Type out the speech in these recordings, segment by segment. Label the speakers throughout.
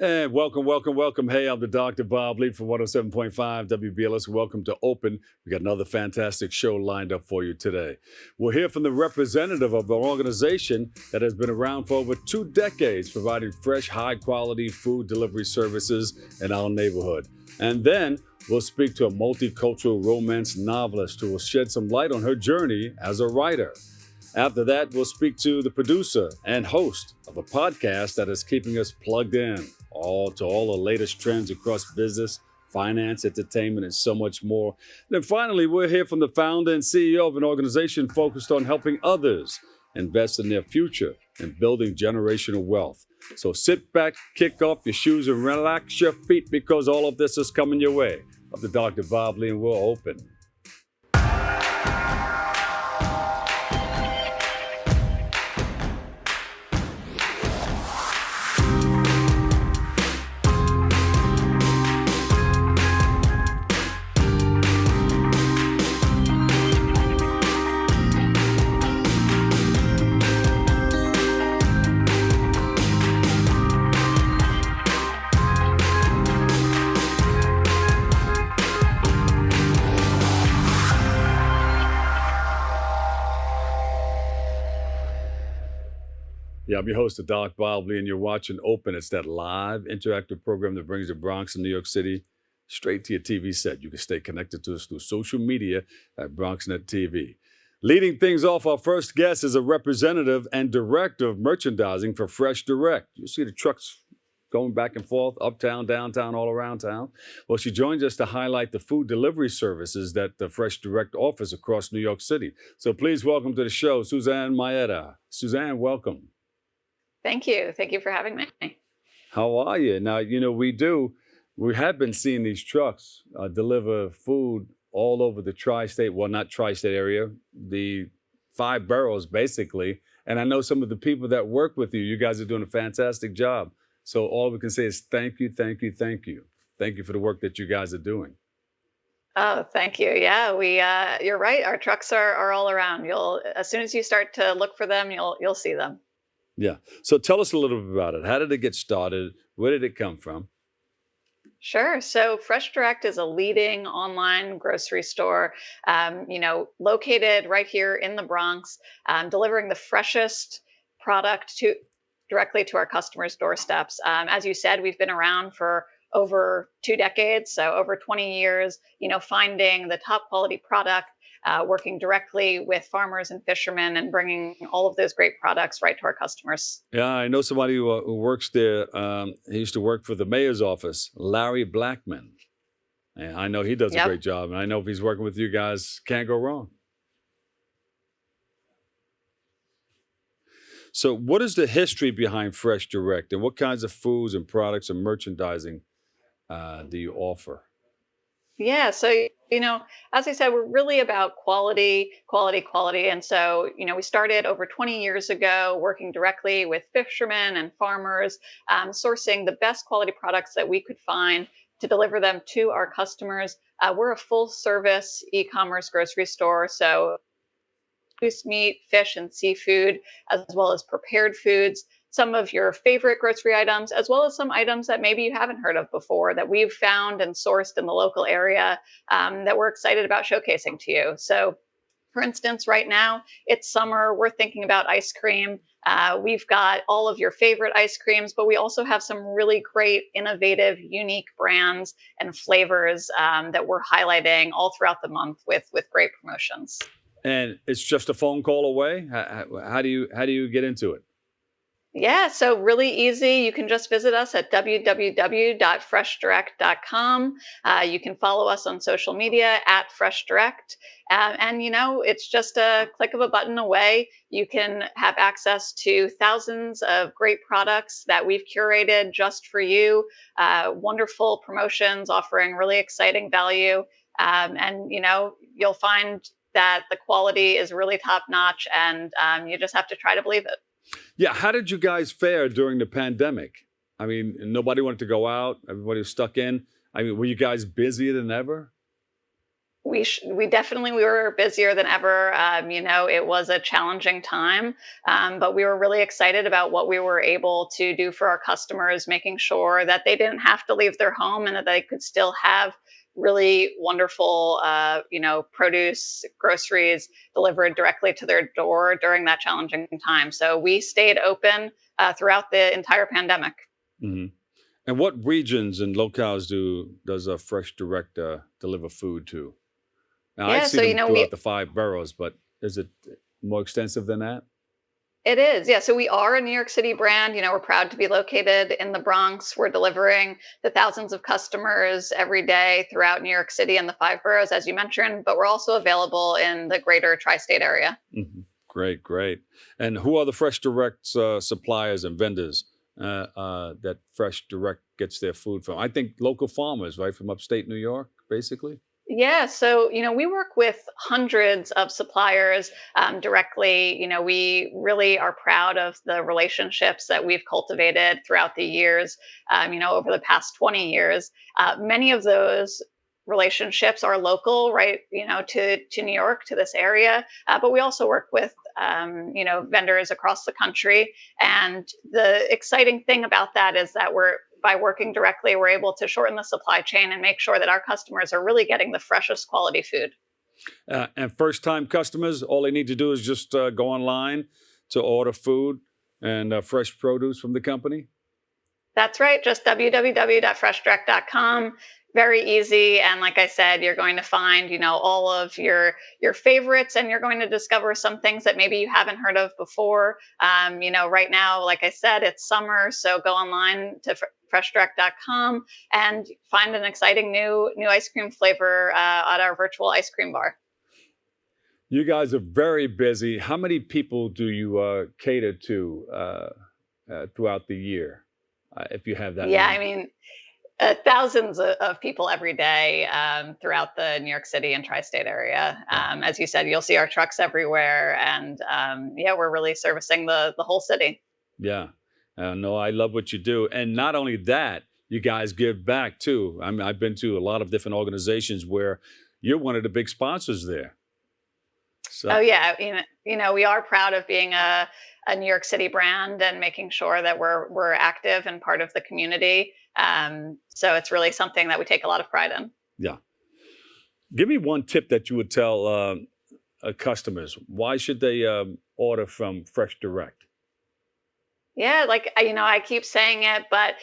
Speaker 1: And welcome. Hey, I'm the Dr. Bob Lee from 107.5 WBLS. Welcome to Open. We got another fantastic show lined up for you today. We'll hear from the representative of an organization that has been around for over 2 decades, providing fresh, high-quality food delivery services in our neighborhood. And then we'll speak to a multicultural romance novelist who will shed some light on her journey as a writer. After that, we'll speak to the producer and host of a podcast that is keeping us plugged in all the latest trends across business, finance, entertainment, and so much more. And then finally, we'll hear from the founder and CEO of an organization focused on helping others invest in their future and building generational wealth. So sit back, kick off your shoes, and relax your feet because all of this is coming your way. I'm the Dr. Bob Lee, and we're open. Yeah, I'm your host, Doc Bob Lee, and you're watching Open. It's that live, interactive program that brings the Bronx and New York City straight to your TV set. You can stay connected to us through social media at BronxNet TV. Leading things off, our first guest is a representative and director of merchandising for Fresh Direct. You see the trucks going back and forth, uptown, downtown, all around town. Well, she joins us to highlight the food delivery services that the Fresh Direct offers across New York City. So please welcome to the show, Suzanne Maeda. Suzanne, welcome.
Speaker 2: Thank you. Thank you for having me.
Speaker 1: How are you? Now, we have been seeing these trucks deliver food all over the tri-state, well, not tri-state area, the 5 boroughs basically. And I know some of the people that work with you, you guys are doing a fantastic job. So all we can say is thank you. Thank you for the work that you guys are doing.
Speaker 2: Oh, thank you. Yeah, you're right. Our trucks are all around. As soon as you start to look for them, you'll see them.
Speaker 1: Yeah. So tell us a little bit about it. How did it get started? Where did it come from?
Speaker 2: Sure. So Fresh Direct is a leading online grocery store, located right here in the Bronx, delivering the freshest product directly to our customers' doorsteps. As you said, we've been around for over 2 decades, so over 20 years, finding the top quality product, working directly with farmers and fishermen and bringing all of those great products right to our customers.
Speaker 1: Yeah, I know somebody who works there. He used to work for the mayor's office, Larry Blackman. And I know he does a great job. And I know if he's working with you guys, can't go wrong. So what is the history behind Fresh Direct and what kinds of foods and products and merchandising do you offer?
Speaker 2: Yeah, so as I said, we're really about quality. And so, we started over 20 years ago working directly with fishermen and farmers, sourcing the best quality products that we could find to deliver them to our customers. We're a full service e-commerce grocery store, so loose meat, fish, and seafood, as well as prepared foods, some of your favorite grocery items, as well as some items that maybe you haven't heard of before that we've found and sourced in the local area that we're excited about showcasing to you. So, for instance, right now, it's summer. We're thinking about ice cream. We've got all of your favorite ice creams, but we also have some really great, innovative, unique brands and flavors that we're highlighting all throughout the month with great promotions.
Speaker 1: And it's just a phone call away? How do you get into it?
Speaker 2: Yeah, so really easy. You can just visit us at www.freshdirect.com. You can follow us on social media at Fresh Direct. And it's just a click of a button away. You can have access to thousands of great products that we've curated just for you. Wonderful promotions offering really exciting value. And you'll find that the quality is really top notch, and you just have to try to believe it.
Speaker 1: Yeah, how did you guys fare during the pandemic? I mean, nobody wanted to go out. Everybody was stuck in. I mean, were you guys busier than ever?
Speaker 2: We definitely we were busier than ever. It was a challenging time, but we were really excited about what we were able to do for our customers, making sure that they didn't have to leave their home and that they could still have really wonderful, produce, groceries delivered directly to their door during that challenging time. So we stayed open throughout the entire pandemic.
Speaker 1: Hmm. And what regions and locales does a Fresh Direct deliver food to? Now, I
Speaker 2: Yeah,
Speaker 1: see
Speaker 2: so
Speaker 1: them
Speaker 2: we
Speaker 1: throughout the 5 boroughs, but is it more extensive than that?
Speaker 2: It is, yeah. So we are a New York City brand. We're proud to be located in the Bronx. We're delivering to thousands of customers every day throughout New York City and the 5 boroughs, as you mentioned, but we're also available in the greater tri state area.
Speaker 1: Hmm. Great, great. And who are the Fresh Direct's suppliers and vendors that Fresh Direct gets their food from? I think local farmers, right, from upstate New York, basically.
Speaker 2: Yeah, so we work with hundreds of suppliers directly. We really are proud of the relationships that we've cultivated throughout the years. Over the past 20 years, many of those relationships are local, right? To New York, to this area. But we also work with vendors across the country. And the exciting thing about that is that by working directly, we're able to shorten the supply chain and make sure that our customers are really getting the freshest quality food.
Speaker 1: And first time customers, all they need to do is just go online to order food and fresh produce from the company.
Speaker 2: That's right, just www.freshdirect.com. Very easy, and like I said, you're going to find, all of your favorites, and you're going to discover some things that maybe you haven't heard of before. Right now, like I said, it's summer, so go online to freshdirect.com and find an exciting new ice cream flavor at our virtual ice cream bar.
Speaker 1: You guys are very busy. How many people do you cater to throughout the year, if you have that
Speaker 2: Yeah,
Speaker 1: number?
Speaker 2: I mean, thousands of people every day throughout the New York City and tri-state area.
Speaker 1: Yeah.
Speaker 2: As you said, you'll see our trucks everywhere, and yeah, we're really servicing the whole city.
Speaker 1: Yeah. No, I love what you do. And not only that, you guys give back too. I mean, I've been to a lot of different organizations where you're one of the big sponsors there.
Speaker 2: Oh
Speaker 1: So,
Speaker 2: yeah, we are proud of being a New York City brand and making sure that we're active and part of the community. So it's really something that we take a lot of pride in.
Speaker 1: yeah. Give me one tip that you would tell customers. Why should they order from Fresh Direct?
Speaker 2: Yeah, like I keep saying it, but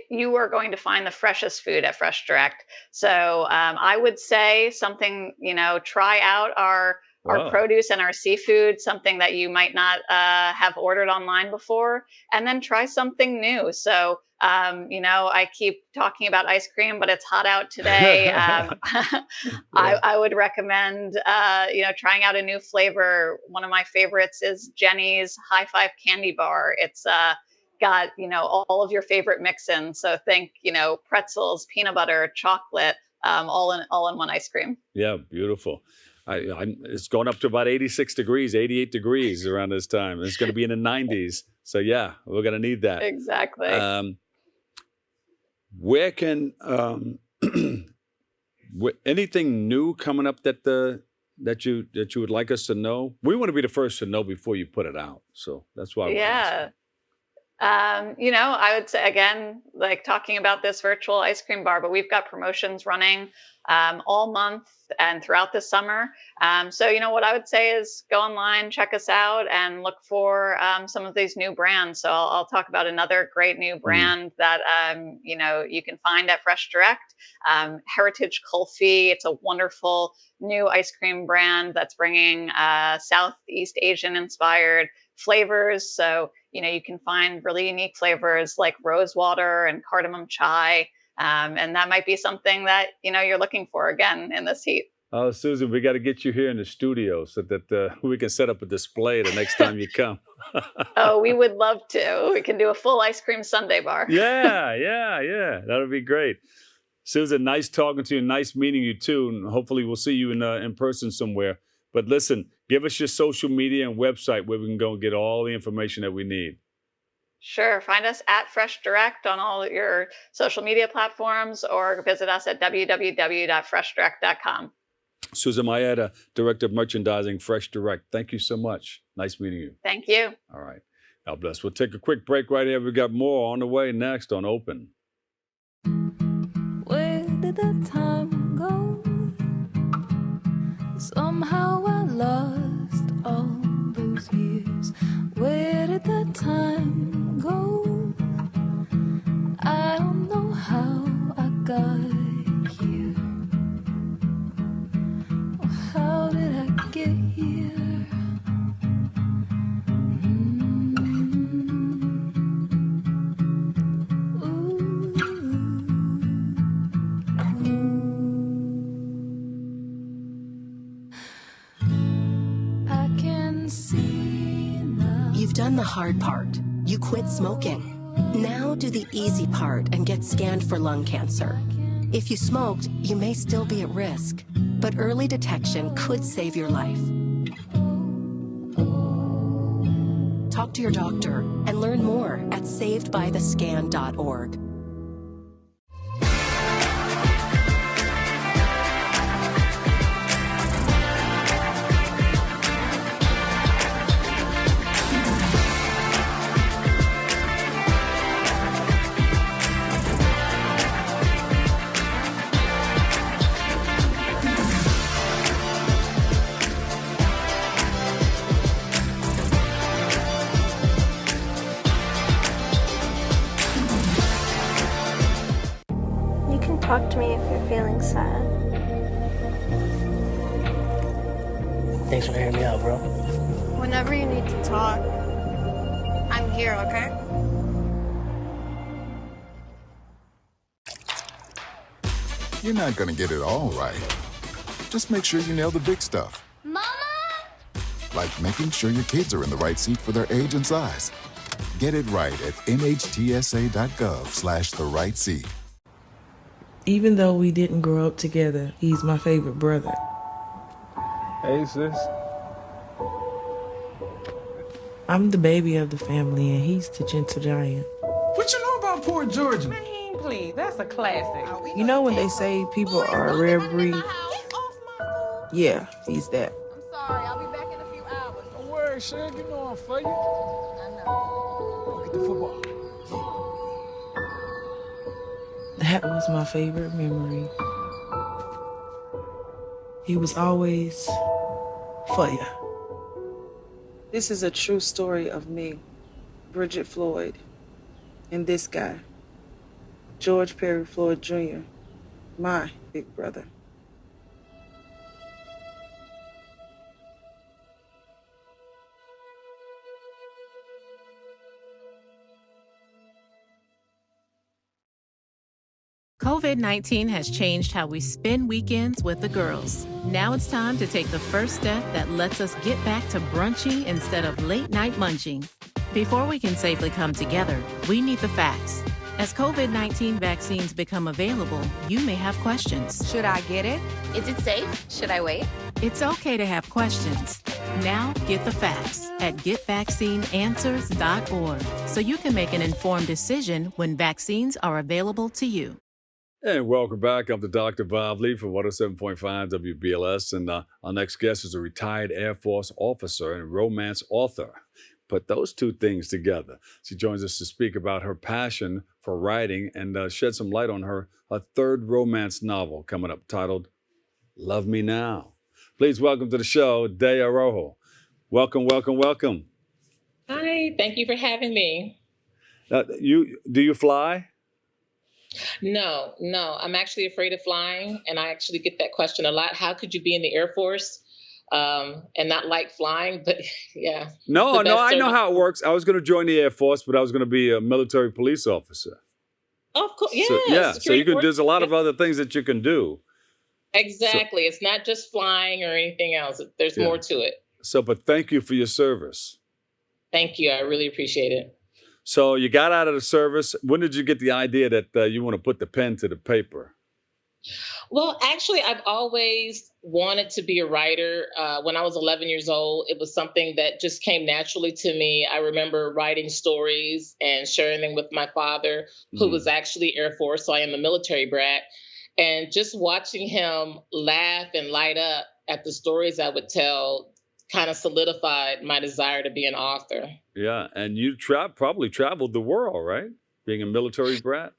Speaker 2: you are going to find the freshest food at Fresh Direct. So I would say something, try out our
Speaker 1: Wow.
Speaker 2: produce and our seafood, something that you might not have ordered online before, and then try something new. So I keep talking about ice cream, but it's hot out today.
Speaker 1: Yeah.
Speaker 2: I would recommend, trying out a new flavor. One of my favorites is Jenny's High Five Candy Bar. It's got, all of your favorite mix-ins. So think, pretzels, peanut butter, chocolate, all in one ice cream.
Speaker 1: Yeah, beautiful. It's going up to about 86 degrees, 88 degrees around this time. It's going to be in the 90s. So yeah, we're going to need that.
Speaker 2: Exactly.
Speaker 1: Um, where can anything new coming up that you would like us to know? We want to be the first to know before you put it out. So that's why we're asking.
Speaker 2: Yeah. I would say again, like talking about this virtual ice cream bar, but we've got promotions running all month and throughout the summer. So, what I would say is go online, check us out, and look for some of these new brands. So, I'll talk about another great new
Speaker 1: Mhm.
Speaker 2: brand that you can find at Fresh Direct, Heritage Kulfi. It's a wonderful new ice cream brand that's bringing Southeast Asian inspired flavors. So, you can find really unique flavors like rose water and cardamom chai. And that might be something that, you're looking for again in this heat.
Speaker 1: Oh, Susan, we got to get you here in the studio so that we can set up a display the next time you come.
Speaker 2: Oh, we would love to. We can do a full ice cream sundae bar.
Speaker 1: Yeah, yeah, yeah. That would be great. Susan, nice talking to you. Nice meeting you too. And hopefully we'll see you in person somewhere. But listen, give us your social media and website where we can go and get all the information that we need.
Speaker 2: Sure. Find us at Fresh Direct on all your social media platforms or visit us at www.freshdirect.com.
Speaker 1: Susan Maeda, Director of Merchandising, Fresh Direct. Thank you so much. Nice meeting you.
Speaker 2: Thank you.
Speaker 1: All right. God bless. We'll take a quick break right here. We got more on the way next on Open.
Speaker 3: Where did the time go? Somehow I lost all those years. Where did the time go? I don't know how I got here. Or how did I get here?
Speaker 4: You've done the hard part. You quit smoking. Now do the easy part and get scanned for lung cancer. If you smoked, you may still be at risk, but early detection could save your life. Talk to your doctor and learn more at savedbythescan.org.
Speaker 5: Talk to me if you're feeling sad.
Speaker 6: Thanks for hearing me out, bro.
Speaker 5: Whenever you need to talk, I'm here, okay?
Speaker 7: You're not gonna get it all right. Just make sure you nail the big stuff.
Speaker 8: Mama!
Speaker 7: Like making sure your kids are in the right seat for their age and size. Get it right at nhtsa.gov/the-right-seat.
Speaker 9: Even though we didn't grow up together, he's my favorite brother.
Speaker 10: Hey, sis.
Speaker 9: I'm the baby of the family, and he's the gentle giant.
Speaker 10: What you know about Port Georgia?
Speaker 11: Man, please, that's a classic.
Speaker 9: You know when they say people are a rare breed? Yeah, he's that.
Speaker 11: I'm sorry, I'll be back in a few hours.
Speaker 10: Don't worry, Shug, you know I'm for you.
Speaker 11: I know.
Speaker 10: Go get the football.
Speaker 9: That was my favorite memory. He was always for you. This is a true story of me, Bridget Floyd, and this guy, George Perry Floyd Jr., my big brother.
Speaker 12: COVID-19 has changed how we spend weekends with the girls. Now it's time to take the first step that lets us get back to brunching instead of late-night munching. Before we can safely come together, we need the facts. As COVID-19 vaccines become available, you may have questions.
Speaker 11: Should I get it?
Speaker 8: Is it safe? Should I wait?
Speaker 12: It's okay to have questions. Now get the facts at getvaccineanswers.org so you can make an informed decision when vaccines are available to you.
Speaker 1: And welcome back. I'm the Dr. Bob Lee from 107.5 WBLS. And our next guest is a retired Air Force officer and romance author. Put those two things together. She joins us to speak about her passion for writing and shed some light on her third romance novel coming up titled Love Me Now. Please welcome to the show, Day Arojo. Welcome, welcome, welcome.
Speaker 13: Hi, thank you for having me.
Speaker 1: Do you fly?
Speaker 13: No, I'm actually afraid of flying, and I actually get that question a lot. How could you be in the Air Force and not like flying? But yeah.
Speaker 1: No, I know how it works. I was going to join the Air Force, but I was going to be a military police officer.
Speaker 13: Of course, yeah.
Speaker 1: So there's a lot of other things that you can do.
Speaker 13: Exactly. It's not just flying or anything else. There's more to it.
Speaker 1: But thank you for your service.
Speaker 13: Thank you. I really appreciate it.
Speaker 1: So you got out of the service. When did you get the idea that you want to put the pen to the paper?
Speaker 13: Well, actually, I've always wanted to be a writer. When I was 11 years old, it was something that just came naturally to me. I remember writing stories and sharing them with my father, who was actually Air Force, so I am a military brat. And just watching him laugh and light up at the stories I would tell kind of solidified my desire to be an author.
Speaker 1: Yeah, and you probably traveled the world, right? Being a military brat.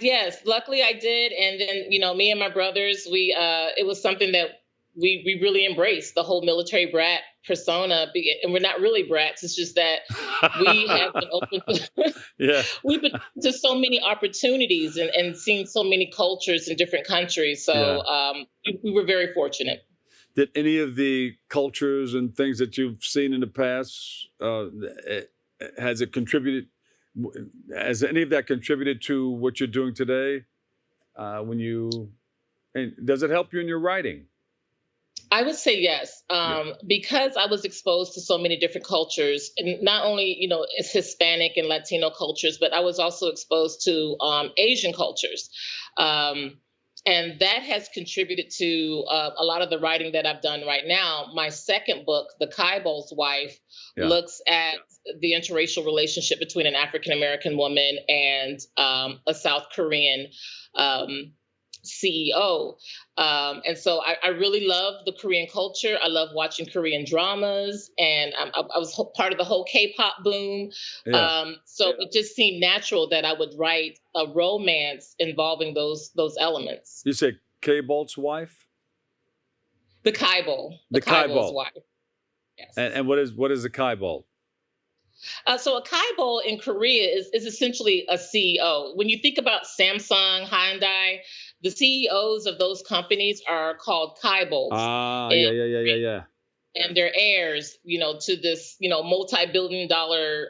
Speaker 13: Yes, luckily I did. And then, me and my brothers, it was something that we really embraced, the whole military brat persona. And we're not really brats. It's just that we have been open to,
Speaker 1: Yeah.
Speaker 13: we've been to so many opportunities and seen so many cultures in different countries. So we were very fortunate.
Speaker 1: Did any of the cultures and things that you've seen in the past, has any of that contributed to what you're doing today? And does it help you in your writing?
Speaker 13: I would say yes, because I was exposed to so many different cultures, and not only, it's Hispanic and Latino cultures, but I was also exposed to Asian cultures. And that has contributed to a lot of the writing that I've done right now. My second book, The Kaibol's Wife, looks at the interracial relationship between an African-American woman and a South Korean CEO. And so I really love the Korean culture. I love watching Korean dramas, and I was part of the whole K-pop boom. So it just seemed natural that I would write a romance involving those elements.
Speaker 1: You say K-Bolt's wife?
Speaker 13: The Kaibol.
Speaker 1: The
Speaker 13: Kaibol's wife. Yes.
Speaker 1: And what is a Kaibolt?
Speaker 13: So a Kaibol in Korea is essentially a CEO. When you think about Samsung, Hyundai, the CEOs of those companies are called Kaibols.
Speaker 1: Yeah.
Speaker 13: And they're heirs, to this, multi-billion-dollar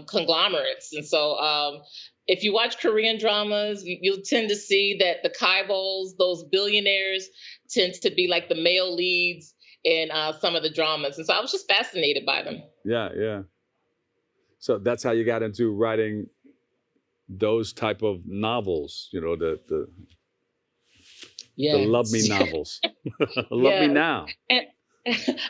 Speaker 13: conglomerates. And so if you watch Korean dramas, you'll tend to see that the Kaibols, those billionaires, tend to be like the male leads in some of the dramas. And so I was just fascinated by them.
Speaker 1: Yeah. So that's how you got into writing those type of novels, the Love Me novels. Love Me Now.
Speaker 13: And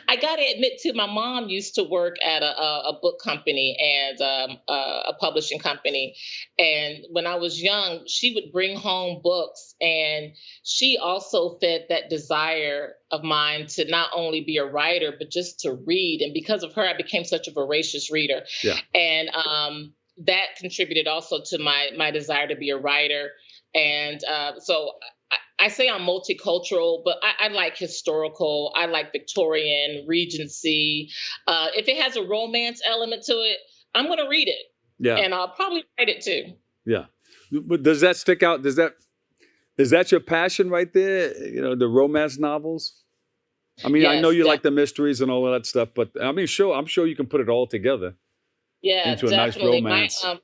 Speaker 13: I got to admit, too, my mom used to work at a book company and a publishing company. And when I was young, she would bring home books. And she also fed that desire of mine to not only be a writer, but just to read. And because of her, I became such a voracious reader.
Speaker 1: Yeah.
Speaker 13: And that contributed also to my desire to be a writer. And so I say I'm multicultural, but I like historical. I like Victorian, Regency. If it has a romance element to it, I'm going to read it.
Speaker 1: Yeah.
Speaker 13: And I'll probably write it too.
Speaker 1: Yeah. But does that stick out? Is that your passion right there? The romance novels? I mean,
Speaker 13: Yes,
Speaker 1: I know you like the mysteries and all of that stuff, but I mean, I'm sure you can put it all together.
Speaker 13: Yeah,
Speaker 1: into a
Speaker 13: definitely.
Speaker 1: nice romance.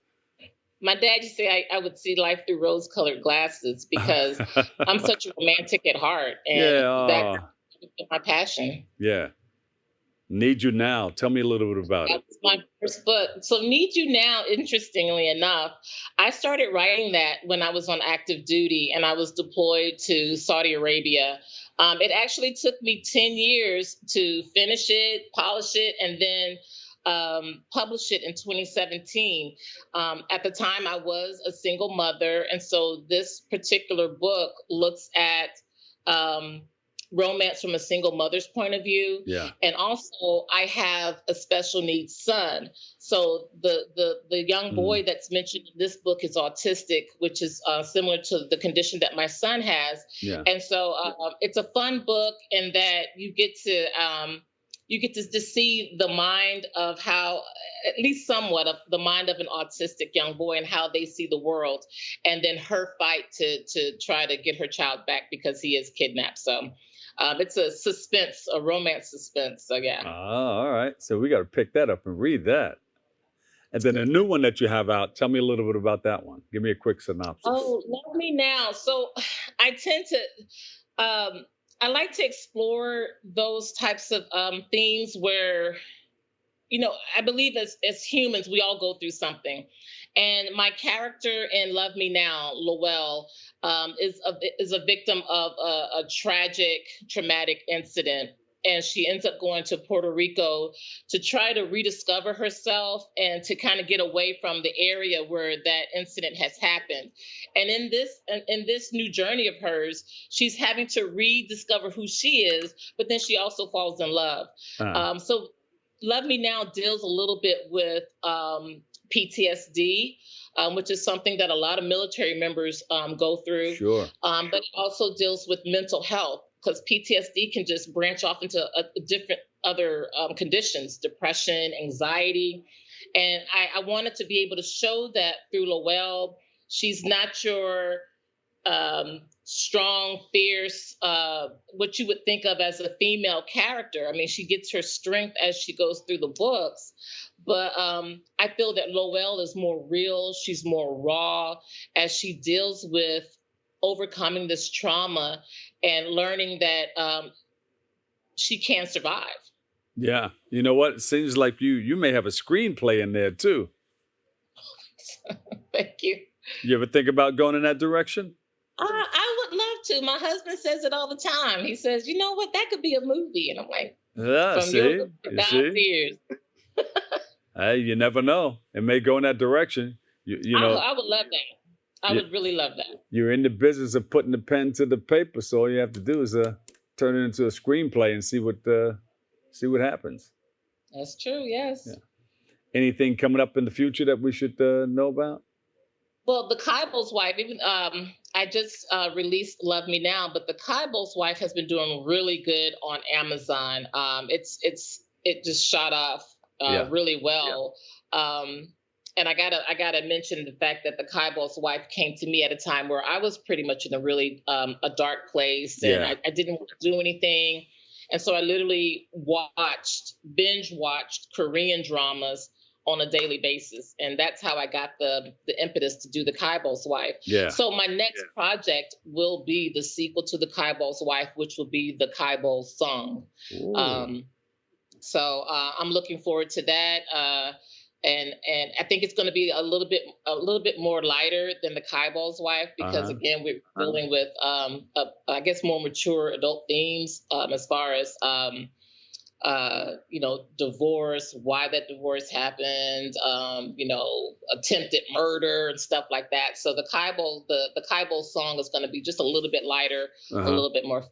Speaker 13: My dad used to say I would see life through rose-colored glasses because I'm such a romantic at heart, and that's my passion.
Speaker 1: Yeah. Need You Now. Tell me a little bit about it.
Speaker 13: That's my first book. So Need You Now, interestingly enough, I started writing that when I was on active duty and I was deployed to Saudi Arabia. It actually took me 10 years to finish it, polish it, and then published it in 2017. At the time, I was a single mother. And so this particular book looks at romance from a single mother's point of view.
Speaker 1: Yeah.
Speaker 13: And also, I have a special needs son. So the young boy that's mentioned in this book is autistic, which is similar to the condition that my son has.
Speaker 1: Yeah.
Speaker 13: And so it's a fun book in that you get to see the mind of how, at least somewhat of the mind of an autistic young boy and how they see the world, and then her fight to try to get her child back because he is kidnapped. So it's a romance suspense. So yeah.
Speaker 1: Oh, all right. So we got to pick that up and read that. And then a new one that you have out. Tell me a little bit about that one. Give me a quick synopsis.
Speaker 13: Oh, Love Me Now. So I tend to, I like to explore those types of themes where, I believe as humans, we all go through something. And my character in Love Me Now, Lowell, is a victim of a tragic, traumatic incident. and she ends up going to Puerto Rico to try to rediscover herself and to kind of get away from the area where that incident has happened. And in this new journey of hers, she's having to rediscover who she is, but then she also falls in love. So Love Me Now deals a little bit with PTSD, which is something that a lot of military members go through.
Speaker 1: Sure.
Speaker 13: But it also deals with mental health, because PTSD can just branch off into different other conditions, depression, anxiety. And I wanted to be able to show that through Lowell. She's not your strong, fierce, what you would think of as a female character. I mean, she gets her strength as she goes through the books. But I feel that Lowell is more real. She's more raw as she deals with overcoming this trauma and learning that she can survive.
Speaker 1: Yeah. You know what? It seems like you may have a screenplay in there too.
Speaker 13: Thank you.
Speaker 1: You ever think about going in that direction?
Speaker 13: I would love to. My husband says it all the time. He says, you know what, that could be a movie. And I'm like,
Speaker 1: yeah,
Speaker 13: from your God's ears.
Speaker 1: Hey, you never know. It may go in that direction. You know,
Speaker 13: I would love that. I would really love that.
Speaker 1: You're in the business of putting the pen to the paper, so all you have to do is turn it into a screenplay and see what happens.
Speaker 13: That's true. Yes.
Speaker 1: Yeah. Anything coming up in the future that we should know about?
Speaker 13: Well, The Kyble's Wife, even I just released Love Me Now, but The Kyble's Wife has been doing really good on Amazon. It just shot off really well. Yeah. And I gotta mention the fact that The Kyble's Wife came to me at a time where I was pretty much in a really a dark place, and I didn't want to do anything. And so I literally binge watched Korean dramas on a daily basis. And that's how I got the impetus to do The Kyble's Wife. Yeah. So my next project will be the sequel to The Kyble's Wife, which will be The Kyble's Song. So I'm looking forward to that. And I think it's going to be a little bit more lighter than The Kyble's Wife, because again, we're dealing with I guess more mature adult themes as far as divorce, why that divorce happened, attempted murder and stuff like that. So the Kyble's Song is going to be just a little bit lighter, a little bit more fun.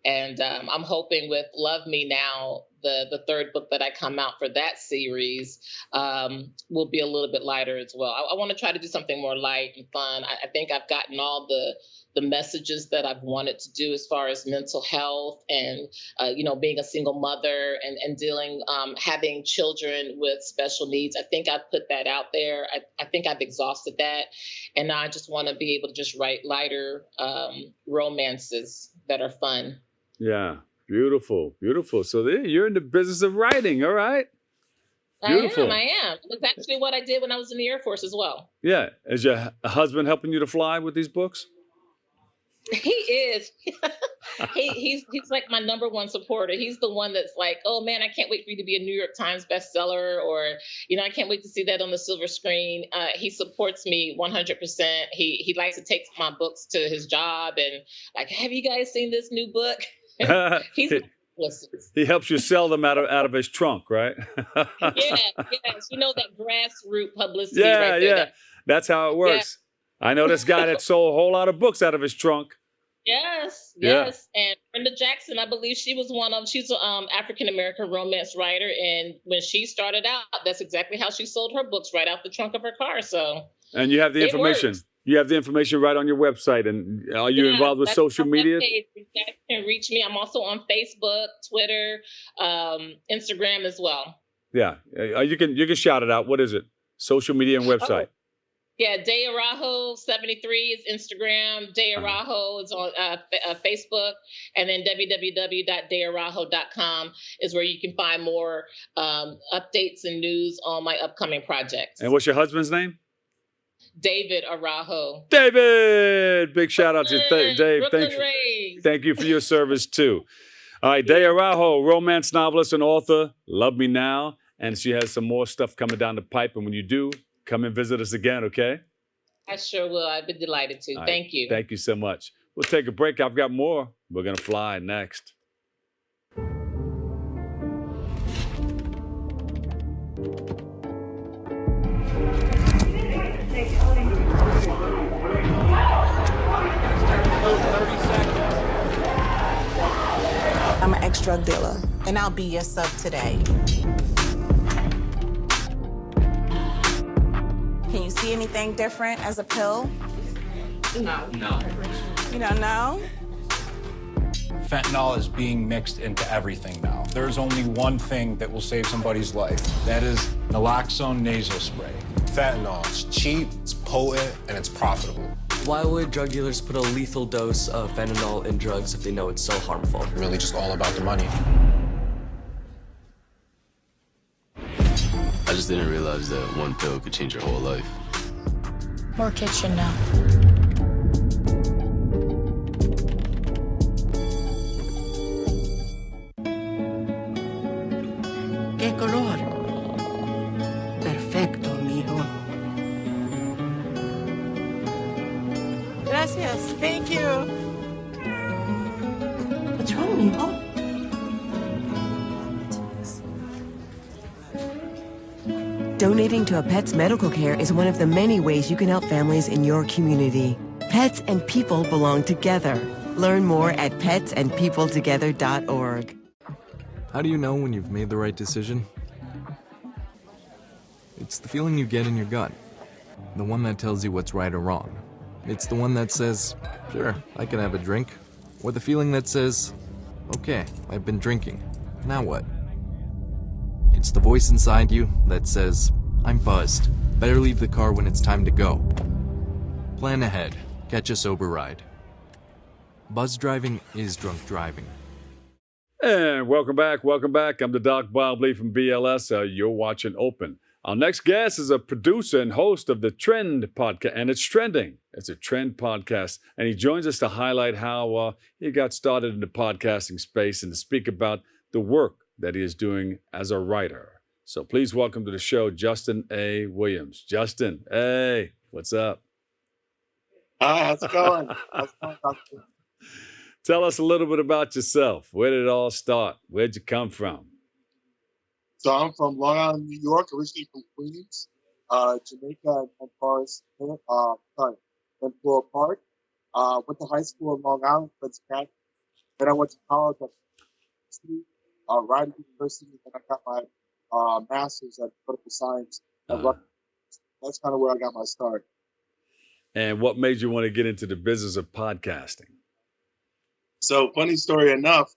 Speaker 13: And I'm hoping with Love Me Now, the third book that I come out for that series will be a little bit lighter as well. I want to try to do something more light and fun. I think I've gotten all the messages that I've wanted to do as far as mental health and, being a single mother and dealing, having children with special needs. I think I've put that out there. I think I've exhausted that. And now I just want to be able to just write lighter romances that are fun.
Speaker 1: Yeah. Beautiful. Beautiful. So you're in the business of writing. All right. Beautiful.
Speaker 13: I am. It's actually what I did when I was in the Air Force as well.
Speaker 1: Yeah. Is your husband helping you to fly with these books?
Speaker 13: He is. He's like my number one supporter. He's the one that's like, oh man, I can't wait for you to be a New York Times bestseller, or, I can't wait to see that on the silver screen. He supports me 100%. He likes to take my books to his job and like, have you guys seen this new book?
Speaker 1: He helps you sell them out of his trunk, right?
Speaker 13: Yes. That grassroots publicity. Right there.
Speaker 1: That's how it works. Yeah. I know this guy that sold a whole lot of books out of his trunk.
Speaker 13: Yes. And Brenda Jackson, I believe she's an African-American romance writer. And when she started out, that's exactly how she sold her books, right out the trunk of her car.
Speaker 1: And you have the information. You have the information right on your website. And are you involved with social media?
Speaker 13: You guys can reach me. I'm also on Facebook, Twitter, Instagram as well.
Speaker 1: Yeah. You can shout it out. What is it? Social media and website.
Speaker 13: Yeah, Day Arajo 73 is Instagram. Day Arajo is on Facebook, and then www.dayarajo.com is where you can find more updates and news on my upcoming projects.
Speaker 1: And what's your husband's name?
Speaker 13: David Arajo.
Speaker 1: David, big shout out to Dave. Thank you for your service too. All right, Day Arajo, romance novelist and author. Love Me Now, and she has some more stuff coming down the pipe. And when you do, come and visit us again, okay?
Speaker 13: I sure will. I've been delighted to. Thank you.
Speaker 1: Thank you so much. We'll take a break. I've got more. We're going to fly next.
Speaker 14: I'm an ex-drug dealer, and I'll be your sub today. Can you see anything different as a pill?
Speaker 15: No.
Speaker 14: You don't know?
Speaker 15: Fentanyl is being mixed into everything now. There's only one thing that will save somebody's life. That is naloxone nasal spray.
Speaker 16: Fentanyl, it's cheap, it's potent, and it's profitable.
Speaker 17: Why would drug dealers put a lethal dose of fentanyl in drugs if they know it's so harmful?
Speaker 16: Really just all about the money.
Speaker 18: I just didn't realize that one pill could change your whole life.
Speaker 19: More kids should know.
Speaker 20: ¿Qué color? Perfecto, mijo.
Speaker 14: Gracias. Thank you.
Speaker 20: What's wrong, mijo?
Speaker 21: Donating to a pet's medical care is one of the many ways you can help families in your community. Pets and people belong together. Learn more at petsandpeopletogether.org.
Speaker 22: How do you know when you've made the right decision? It's the feeling you get in your gut. The one that tells you what's right or wrong. It's the one that says, sure, I can have a drink. Or the feeling that says, okay, I've been drinking. Now what? It's the voice inside you that says, I'm buzzed. Better leave the car when it's time to go. Plan ahead. Catch a sober ride. Buzz driving is drunk driving.
Speaker 1: And welcome back. Welcome back. I'm the Doc Bob Lee from BLS. You're watching Open. Our next guest is a producer and host of the Trend podcast, and it's trending. It's a Trend podcast, and he joins us to highlight how he got started in the podcasting space and to speak about the work that he is doing as a writer. So please welcome to the show, Justin A. Williams. Justin, hey, what's up?
Speaker 23: Hi, how's it going?
Speaker 1: Tell us a little bit about yourself. Where did it all start? Where'd you come from?
Speaker 23: So I'm from Long Island, New York, originally from Queens, Jamaica, and Forest, and Floral Park. Went to high school in Long Island, then I went to college at Rider University, and I got my master's at political science. That's kind of where I got my start.
Speaker 1: And what made you want to get into the business of podcasting?
Speaker 23: So, funny story enough,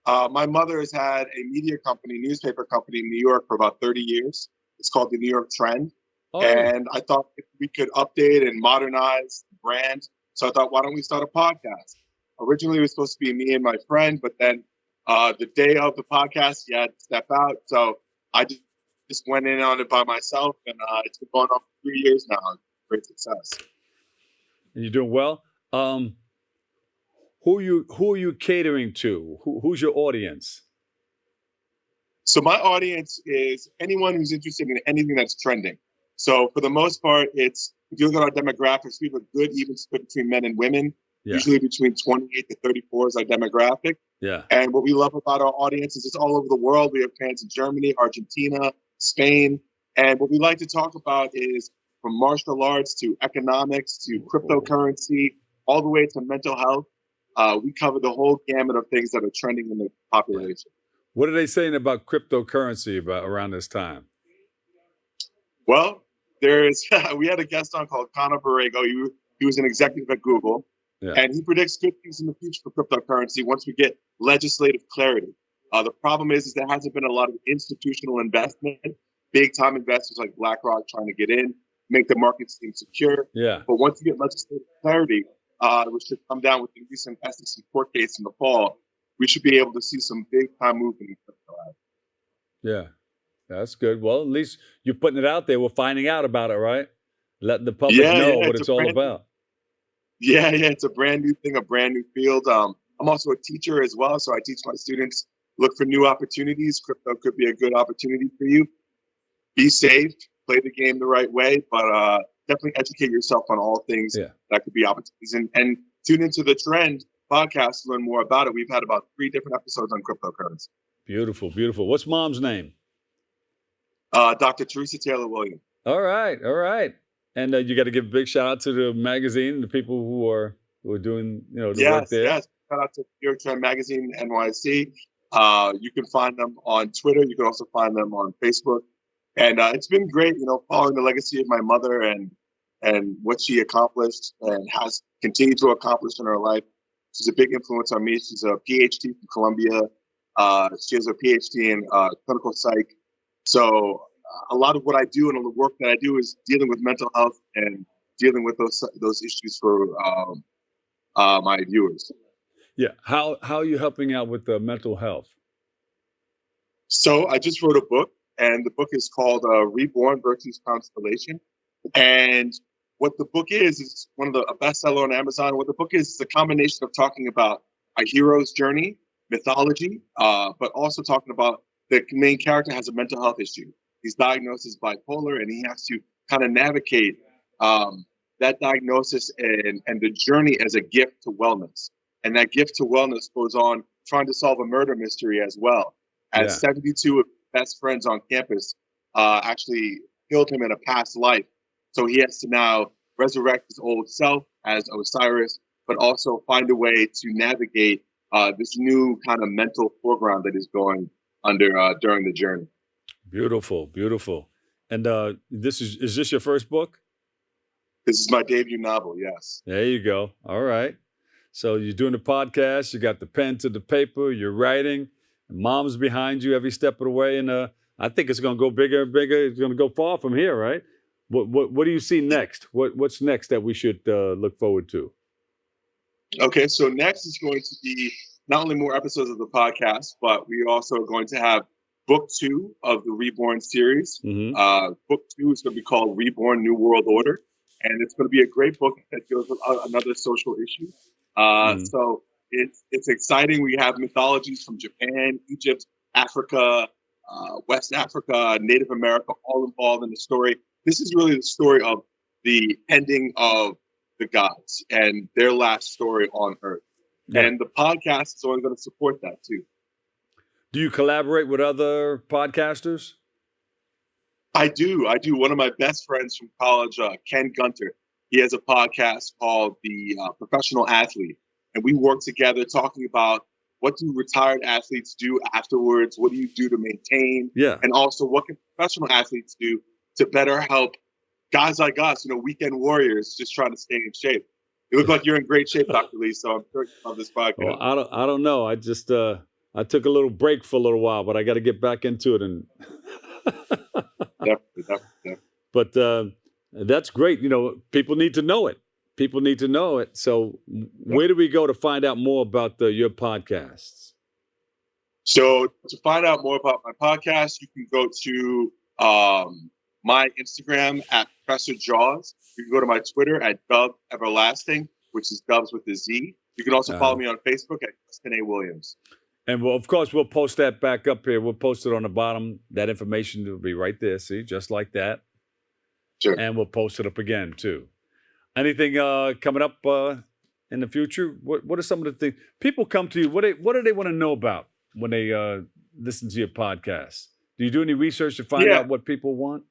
Speaker 23: my mother has had a media company, newspaper company in New York for about 30 years. It's called the New York Trend.
Speaker 1: Oh.
Speaker 23: And I thought if we could update and modernize the brand. So I thought, why don't we start a podcast? Originally, it was supposed to be me and my friend, but then the day of the podcast, he had to step out. So I just went in on it by myself, and it's been going on for 3 years now. Great success.
Speaker 1: And you're doing well. Who are you catering to? Who's your audience?
Speaker 23: So my audience is anyone who's interested in anything that's trending. So for the most part, it's, if you look at our demographics, we have a good even split between men and women. Yeah. Usually between 28 to 34 is our demographic.
Speaker 1: Yeah.
Speaker 23: And what we love about our audience is it's all over the world. We have fans in Germany, Argentina, Spain. And what we like to talk about is from martial arts to economics to cryptocurrency, all the way to mental health. We cover the whole gamut of things that are trending in the population.
Speaker 1: What are they saying about cryptocurrency around this time?
Speaker 23: Well, we had a guest on called Conor Borrego. He was an executive at Google. Yeah. And he predicts good things in the future for cryptocurrency once we get legislative clarity. The problem is there hasn't been a lot of institutional investment, big time investors like BlackRock trying to get in, make the market seem secure.
Speaker 1: Yeah.
Speaker 23: But once you get legislative clarity, which should come down with the recent SEC court case in the fall, we should be able to see some big time movement in crypto.
Speaker 1: Yeah, that's good. Well, at least you're putting it out there. We're finding out about it, right? Letting the public know what it's all about.
Speaker 23: Yeah, it's a brand new thing, a brand new field. I'm also a teacher as well, so I teach my students, look for new opportunities. Crypto could be a good opportunity for you. Be safe, play the game the right way, but definitely educate yourself on all things that could be opportunities. And tune into the Trend podcast to learn more about it. We've had about 3 different episodes on cryptocurrency.
Speaker 1: Beautiful, beautiful. What's mom's name?
Speaker 23: Dr. Teresa Taylor Williams.
Speaker 1: All right, all right. And you got to give a big shout out to the magazine and the people who are doing the work there.
Speaker 23: Yes. Shout out to New York Trend Magazine, NYC. You can find them on Twitter. You can also find them on Facebook. And it's been great, following the legacy of my mother and what she accomplished and has continued to accomplish in her life. She's a big influence on me. She's a PhD from Columbia. She has a PhD in clinical psych. So a lot of what I do and all the work that I do is dealing with mental health and dealing with those issues for my viewers.
Speaker 1: Yeah. How are you helping out with mental health?
Speaker 23: So I just wrote a book, and the book is called Reborn Virtues Constellation. And what the book is one of a bestseller on Amazon. What the book is a combination of talking about a hero's journey, mythology, but also talking about the main character has a mental health issue. He's diagnosed as bipolar, and he has to kind of navigate that diagnosis and the journey as a gift to wellness. And that gift to wellness goes on trying to solve a murder mystery as well. As 72 of his best friends on campus actually killed him in a past life. So he has to now resurrect his old self as Osiris, but also find a way to navigate this new kind of mental foreground that is going under during the journey.
Speaker 1: Beautiful, beautiful. And is this your first book?
Speaker 23: This is my debut novel, yes.
Speaker 1: There you go. All right. So you're doing the podcast, you got the pen to the paper, you're writing, and mom's behind you every step of the way. And I think it's going to go bigger and bigger. It's going to go far from here, right? What do you see next? What's next that we should look forward to?
Speaker 23: Okay, so next is going to be not only more episodes of the podcast, but we also are going to have book 2 of the Reborn series.
Speaker 1: Mm-hmm.
Speaker 23: Book 2 is going to be called Reborn New World Order. And it's going to be a great book that deals with another social issue. So it's exciting. We have mythologies from Japan, Egypt, Africa, West Africa, Native America, all involved in the story. This is really the story of the ending of the gods and their last story on Earth. Yeah. And the podcast is only going to support that too.
Speaker 1: Do you collaborate with other podcasters?
Speaker 23: I do. One of my best friends from college, Ken Gunter, he has a podcast called The Professional Athlete. And we work together talking about what do retired athletes do afterwards? What do you do to maintain?
Speaker 1: Yeah.
Speaker 23: And also what can professional athletes do to better help guys like us, weekend warriors, just trying to stay in shape. You look like you're in great shape, Dr. Lee, so I'm sure you love this podcast.
Speaker 1: Well, I don't know. I just I took a little break for a little while, but I got to get back into it. And
Speaker 23: definitely.
Speaker 1: But that's great. People need to know it. People need to know it. So where do we go to find out more about your podcasts?
Speaker 23: So to find out more about my podcast, you can go to my Instagram at Professor Jaws. You can go to my Twitter at Dub Everlasting, which is Dubs with a Z. You can also follow me on Facebook at Justin A. Williams.
Speaker 1: And of course, we'll post that back up here. We'll post it on the bottom. That information will be right there. See, just like that.
Speaker 23: Sure.
Speaker 1: And we'll post it up again, too. Anything coming up in the future? What are some of the things people come to you? What do they want to know about when they listen to your podcast? Do you do any research to find out what people want?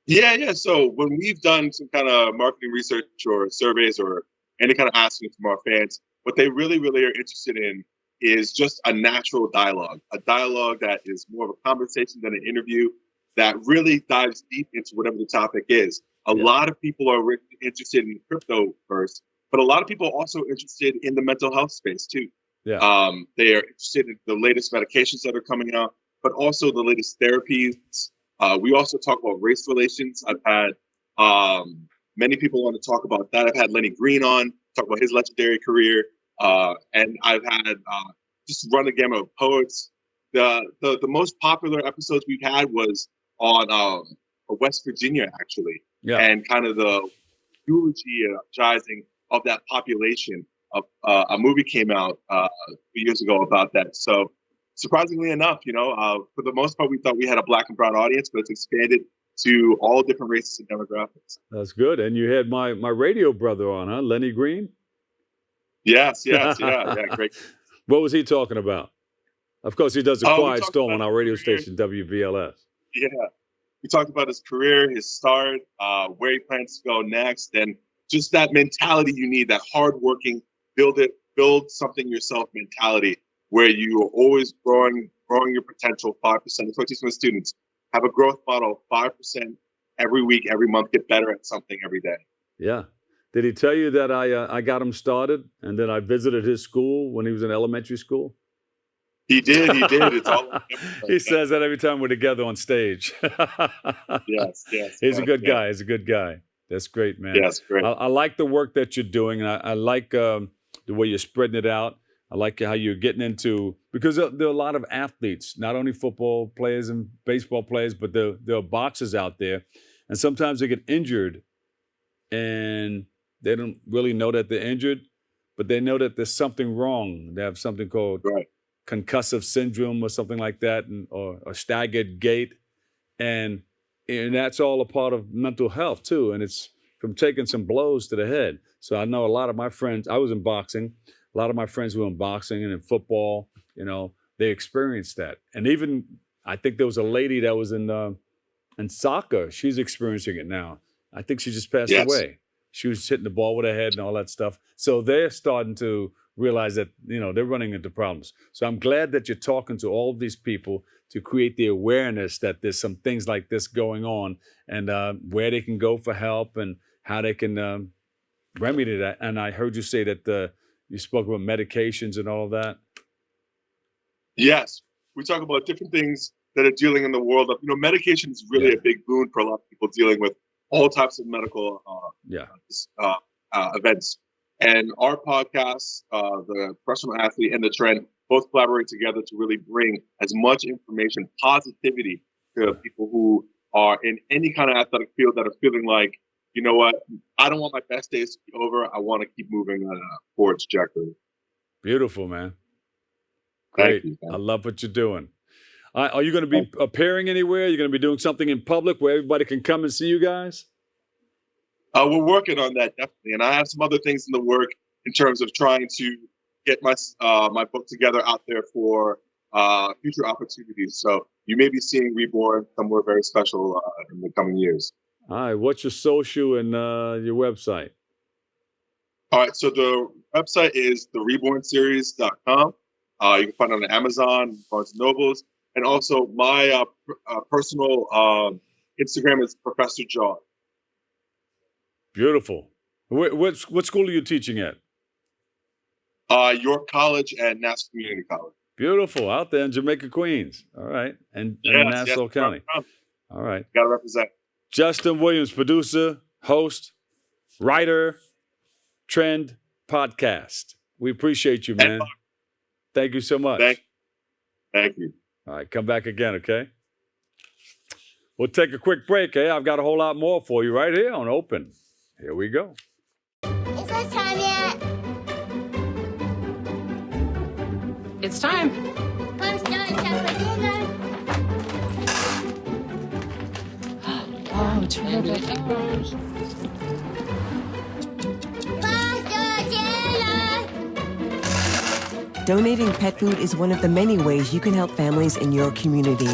Speaker 23: Yeah. So when we've done some kind of marketing research or surveys or any kind of asking from our fans, what they really, really are interested in is just a natural dialogue, a dialogue that is more of a conversation than an interview that really dives deep into whatever the topic is. A lot of people are really interested in crypto first, but a lot of people are also interested in the mental health space too.
Speaker 1: Yeah.
Speaker 23: They are interested in the latest medications that are coming out, but also the latest therapies. We also talk about race relations. I've had many people want to talk about that. I've had Lenny Green on, talk about his legendary career. And I've had just run the gamut of poets. The most popular episodes we've had was on West Virginia, actually.
Speaker 1: Yeah.
Speaker 23: And kind of the eulogizing of that population. A movie came out a few years ago about that. So surprisingly enough, for the most part, we thought we had a Black and brown audience, but it's expanded to all different races and demographics.
Speaker 1: That's good. And you had my radio brother on, huh? Lenny Green?
Speaker 23: Yes. Yeah, great.
Speaker 1: What was he talking about? Of course, he does a Quiet Storm on our radio station, WBLS.
Speaker 23: Yeah. We talked about his career, his start, where he plans to go next, and just that mentality you need, that hardworking, build something yourself mentality, where you are always growing your potential 5%. That's what I teach my students. Have a growth model, 5% every week, every month, get better at something every day.
Speaker 1: Yeah. Did he tell you that I got him started and then I visited his school when he was in elementary school?
Speaker 23: He did. It's all
Speaker 1: he says that every time we're together on stage.
Speaker 23: Yes.
Speaker 1: He's a good guy. He's a good guy. That's great, man.
Speaker 23: Yes, great.
Speaker 1: I like the work that you're doing, and I like the way you're spreading it out. I like how you're getting into, because there are a lot of athletes, not only football players and baseball players, but there are boxers out there, and sometimes they get injured, and they don't really know that they're injured, but they know that there's something wrong. They have something called concussive syndrome or something like that, or a staggered gait, and that's all a part of mental health too. And it's from taking some blows to the head. So I know a lot of my friends. I was in boxing. A lot of my friends who were in boxing and in football, they experienced that. And even I think there was a lady that was in soccer. She's experiencing it now. I think she just passed away. She was hitting the ball with her head and all that stuff. So they're starting to realize that, they're running into problems. So I'm glad that you're talking to all of these people to create the awareness that there's some things like this going on, and where they can go for help and how they can remedy that. And I heard you say that you spoke about medications and all of that.
Speaker 23: Yes. We talk about different things that are dealing in the world of, medication is really a big boon for a lot of people dealing with all types of medical events. And our podcasts, the Professional Athlete and the Trend, both collaborate together to really bring as much information, positivity to people who are in any kind of athletic field that are feeling like, you know what, I don't want my best days to be over. I want to keep moving on a forward trajectory.
Speaker 1: Beautiful, man. Great.
Speaker 23: Thank you, man.
Speaker 1: I love what you're doing. Are you going to be appearing anywhere? Are you going to be doing something in public where everybody can come and see you guys?
Speaker 23: We're working on that, definitely. And I have some other things in the work in terms of trying to get my book together out there for future opportunities. So you may be seeing Reborn somewhere very special in the coming years.
Speaker 1: All right. What's your social and your website?
Speaker 23: All right. So the website is therebornseries.com. You can find it on Amazon, Barnes & Nobles. And also my personal Instagram is Professor John.
Speaker 1: Beautiful. What school are you teaching at?
Speaker 23: York College and Nassau Community College.
Speaker 1: Beautiful. Out there in Jamaica, Queens. All right. And Nassau County. All right.
Speaker 23: Got to represent.
Speaker 1: Justin Williams, producer, host, writer, Trend podcast. We appreciate you, man. Thank you so much.
Speaker 23: Thank you.
Speaker 1: All right. Come back again, okay? We'll take a quick break, eh? I've got a whole lot more for you right here on Open. Here we go.
Speaker 2: Is it time yet?
Speaker 11: It's time.
Speaker 2: Come start for dinner.
Speaker 11: Oh, terrific.
Speaker 21: Donating pet food is one of the many ways you can help families in your community.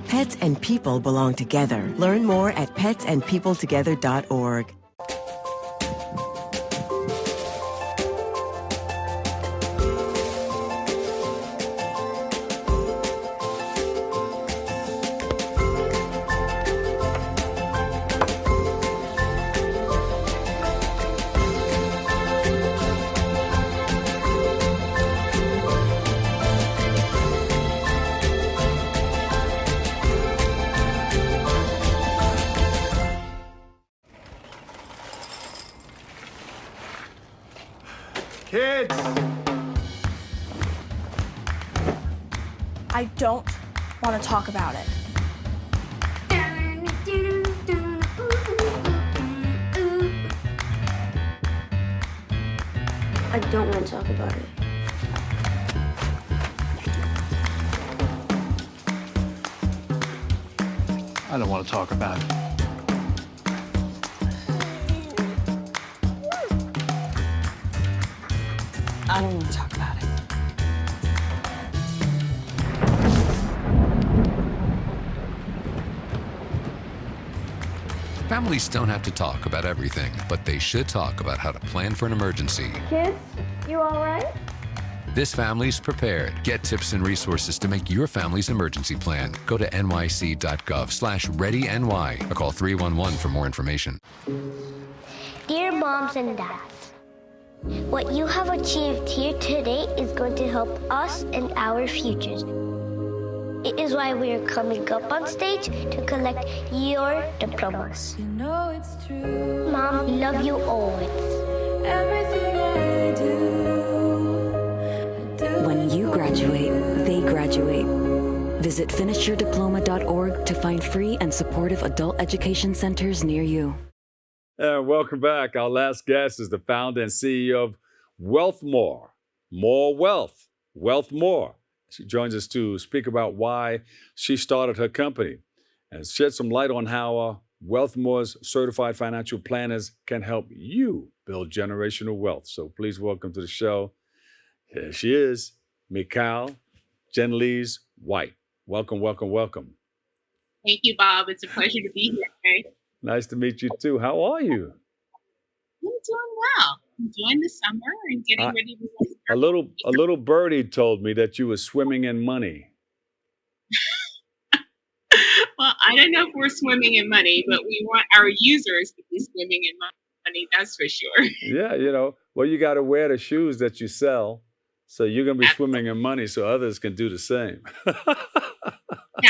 Speaker 21: Pets and people belong together. Learn more at petsandpeopletogether.org.
Speaker 10: Kids!
Speaker 3: I don't want to talk about it.
Speaker 4: I don't want to talk about it.
Speaker 24: I don't want to talk about it.
Speaker 3: I don't want to talk about it.
Speaker 5: Families don't have to talk about everything, but they should talk about how to plan for an emergency.
Speaker 2: Kids, you all right?
Speaker 5: This family's prepared. Get tips and resources to make your family's emergency plan. Go to nyc.gov/readyny or call 311 for more information.
Speaker 2: Dear moms and dads, what you have achieved here today is going to help us and our futures. It is why we are coming up on stage to collect your diplomas.
Speaker 6: You know it's true.
Speaker 2: Mom, we love you always.
Speaker 6: Everything I do.
Speaker 7: When you graduate, they graduate. Visit finishyourdiploma.org to find free and supportive adult education centers near you.
Speaker 1: And welcome back. Our last guest is the founder and CEO of Wealth More. More wealth. Wealth More. She joins us to speak about why she started her company and shed some light on how Wealth More's certified financial planners can help you build generational wealth. So please welcome to the show. Here she is, Mikal Genlise White. Welcome, welcome, welcome.
Speaker 9: Thank you, Bob. It's a pleasure to be here today.
Speaker 1: Nice to meet you too. How are you?
Speaker 9: I'm doing well. Enjoying the summer and getting ready to
Speaker 1: A little birdie told me that you were swimming in money.
Speaker 9: Well, I don't know if we're swimming in money, but we want our users to be swimming in money, that's for sure.
Speaker 1: Yeah, well, you got to wear the shoes that you sell. So you're going to be swimming in money so others can do the same.
Speaker 9: Yeah.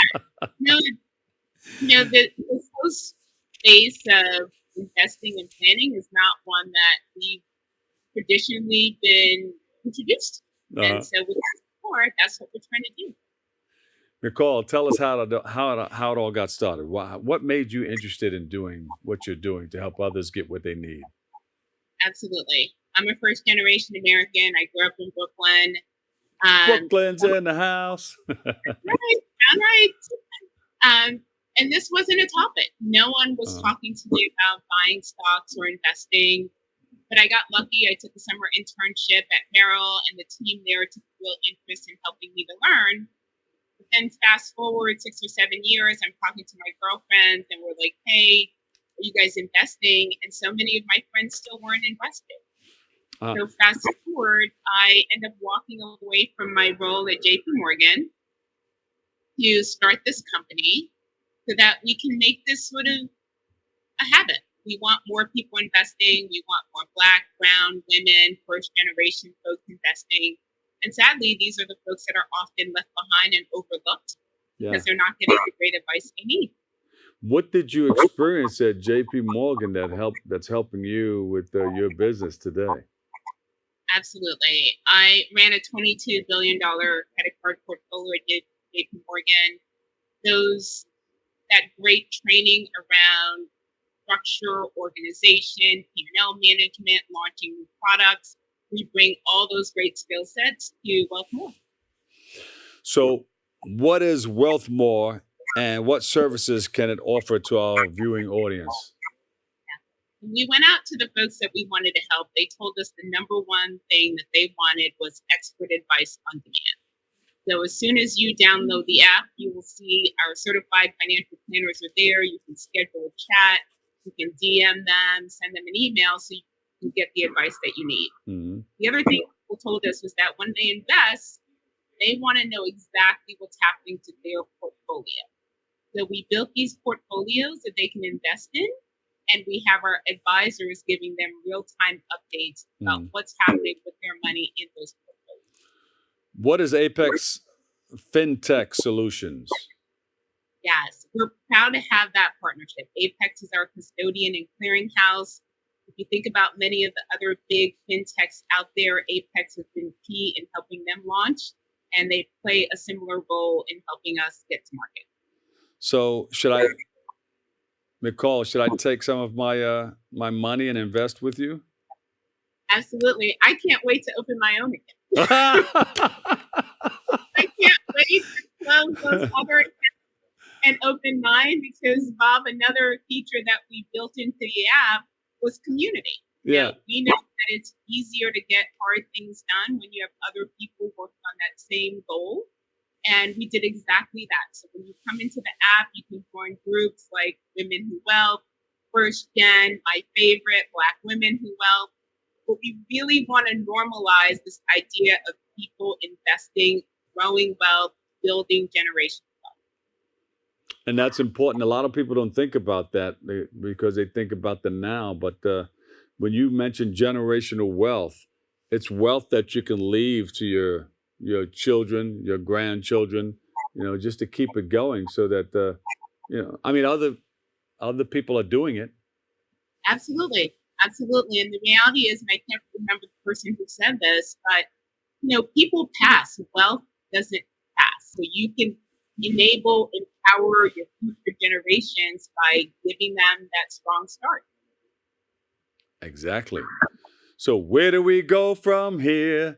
Speaker 9: The whole space of investing and planning is not one that we've traditionally been introduced to. And so with support, that's what we're trying to do.
Speaker 1: Nicole, tell us how it all got started. What made you interested in doing what you're doing to help others get what they need?
Speaker 9: Absolutely. I'm a first-generation American. I grew up in Brooklyn.
Speaker 1: Brooklyn's in the house.
Speaker 9: Right. And this wasn't a topic. No one was talking to me about buying stocks or investing. But I got lucky. I took a summer internship at Merrill, and the team there took real interest in helping me to learn. But then fast forward 6 or 7 years, I'm talking to my girlfriends, and we're like, hey, are you guys investing? And so many of my friends still weren't investing. So fast forward, I end up walking away from my role at JP Morgan to start this company so that we can make this sort of a habit. We want more people investing. We want more Black, brown, women, first generation folks investing. And sadly, these are the folks that are often left behind and overlooked because they're not getting the great advice they need.
Speaker 1: What did you experience at JP Morgan that's helping you with your business today?
Speaker 9: Absolutely. I ran a $22 billion credit card portfolio at JP Morgan. That great training around structure, organization, P&L management, launching new products. We bring all those great skill sets to Wealth More.
Speaker 1: So what is Wealth More and what services can it offer to our viewing audience?
Speaker 9: When we went out to the folks that we wanted to help, they told us the number one thing that they wanted was expert advice on demand. So as soon as you download the app, you will see our certified financial planners are there. You can schedule a chat. You can DM them, send them an email so you can get the advice that you need. Mm-hmm. The other thing people told us was that when they invest, they want to know exactly what's happening to their portfolio. So we built these portfolios that they can invest in, and we have our advisors giving them real-time updates about what's happening with their money in those portfolios.
Speaker 1: What is Apex FinTech Solutions?
Speaker 9: Yes, we're proud to have that partnership. Apex is our custodian and clearinghouse. If you think about many of the other big fintechs out there, Apex has been key in helping them launch, and they play a similar role in helping us get to market.
Speaker 1: So Nicole, should I take some of my my money and invest with you?
Speaker 9: Absolutely. I can't wait to open my own again. I can't wait to close those other accounts and open mine because, Bob, another feature that we built into the app was community.
Speaker 1: Yeah.
Speaker 9: We know that it's easier to get hard things done when you have other people working on that same goal. And we did exactly that. So when you come into the app, you can join groups like Women Who Wealth, first gen, my favorite, Black women who wealth. But we really want to normalize this idea of people investing, growing wealth, building generational wealth.
Speaker 1: And that's important. A lot of people don't think about that because they think about the now. But when you mention generational wealth, it's wealth that you can leave to your children, your grandchildren, just to keep it going so that, I mean, other people are doing it.
Speaker 9: Absolutely. Absolutely. And the reality is, and I can't remember the person who said this, but, people pass. Wealth doesn't pass. So you can enable, empower your future generations by giving them that strong start.
Speaker 1: Exactly. So where do we go from here?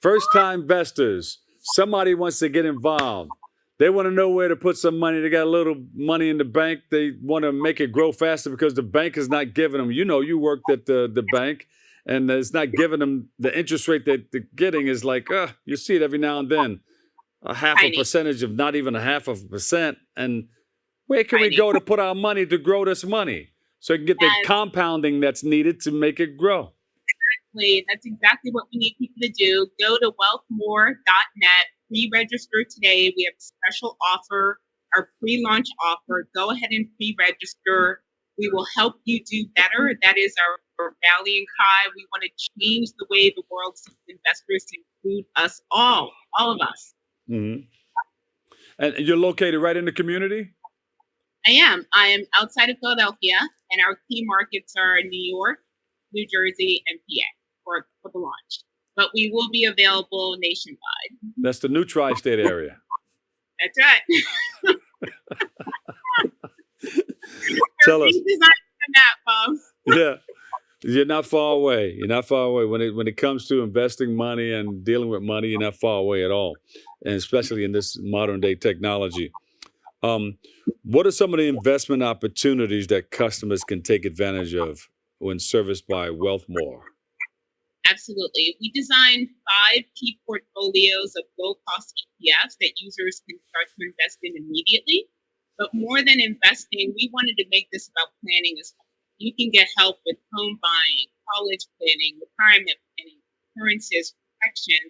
Speaker 1: First time investors, somebody wants to get involved. They want to know where to put some money. They got a little money in the bank. They want to make it grow faster because the bank is not giving them. You worked at the bank, and it's not giving them the interest rate that they're getting is like, you see it every now and then, a half a percentage of not even a half of a percent. And where can we go to put our money to grow this money so we can get the compounding that's needed to make it grow?
Speaker 9: Exactly. That's exactly what we need people to do. Go to wealthmore.net. Pre-register today. We have a special offer, our pre-launch offer. Go ahead and pre-register. We will help you do better. That is our rallying cry. We want to change the way the world sees investors to include us all of us.
Speaker 1: Mm-hmm. And you're located right in the community?
Speaker 9: I am outside of Philadelphia, and our key markets are New York, New Jersey, and PA for the launch. But we will be available nationwide.
Speaker 1: That's the new tri-state area.
Speaker 9: That's right.
Speaker 1: Tell us.
Speaker 9: Bob.
Speaker 1: Yeah. You're not far away. You're not far away. When it comes to investing money and dealing with money, you're not far away at all. And especially in this modern day technology. What are some of the investment opportunities that customers can take advantage of when serviced by Wealthmore?
Speaker 9: Absolutely. We designed 5 key portfolios of low-cost ETFs that users can start to invest in immediately. But more than investing, we wanted to make this about planning as well. You can get help with home buying, college planning, retirement planning, insurances, protection.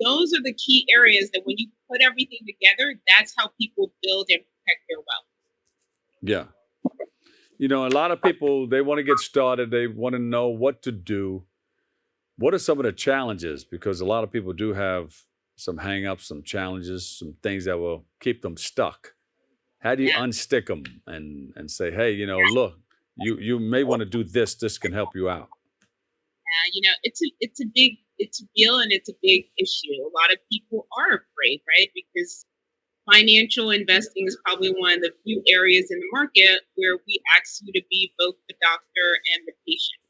Speaker 9: Those are the key areas that when you put everything together, that's how people build and protect their wealth.
Speaker 1: Yeah. A lot of people, they want to get started. They want to know what to do. What are some of the challenges? Because a lot of people do have some hang-ups, some challenges, some things that will keep them stuck. How do you unstick them and say, hey, look, you may want to do this. This can help you out.
Speaker 9: It's a deal and it's a big issue. A lot of people are afraid, right? Because financial investing is probably one of the few areas in the market where we ask you to be both the doctor and the patient.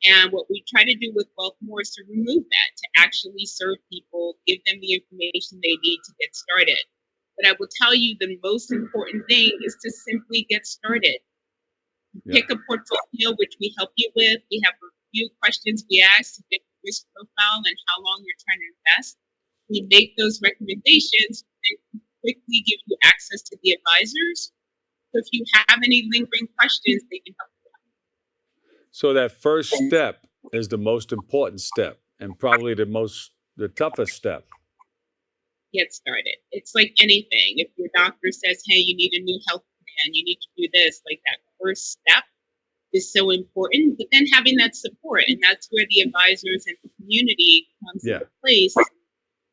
Speaker 9: And what we try to do with Wealthmore is to remove that, to actually serve people, give them the information they need to get started. But I will tell you the most important thing is to simply get started. Pick a portfolio, which we help you with. We have a few questions we ask to get your risk profile and how long you're trying to invest. We make those recommendations and quickly give you access to the advisors. So if you have any lingering questions, they can help you.
Speaker 1: So that first step is the most important step and probably the toughest step.
Speaker 9: Get started. It's like anything. If your doctor says, hey, you need a new health plan, you need to do this, like that first step is so important. But then having that support, and that's where the advisors and the community comes into place.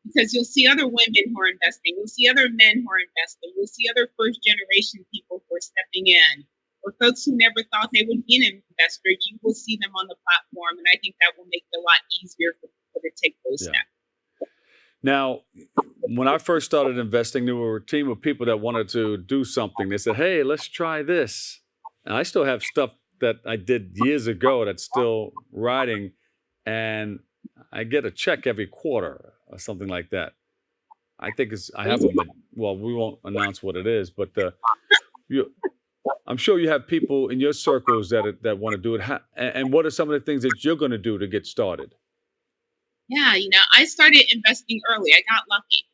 Speaker 9: Because you'll see other women who are investing, you'll see other men who are investing, you'll see other first generation people who are stepping in. Or folks who never thought they would be an investor, you will see them on the platform. And I think that will make it a lot easier for people to take those steps.
Speaker 1: Now, when I first started investing, there were a team of people that wanted to do something. They said, hey, let's try this. And I still have stuff that I did years ago that's still riding. And I get a check every quarter or something like that. I think we won't announce what it is, but I'm sure you have people in your circles that want to do it. And what are some of the things that you're going to do to get started?
Speaker 9: Yeah, I started investing early. I got lucky.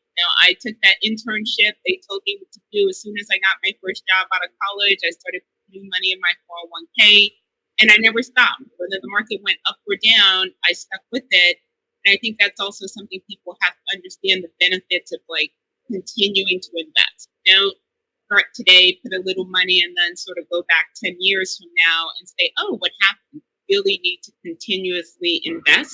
Speaker 9: I took that internship. They told me what to do. As soon as I got my first job out of college, I started putting money in my 401k, and I never stopped. Whether the market went up or down, I stuck with it. And I think that's also something people have to understand, the benefits of like continuing to invest. Don't start today, put a little money, and then sort of go back 10 years from now and say, oh, what happened? You really need to continuously invest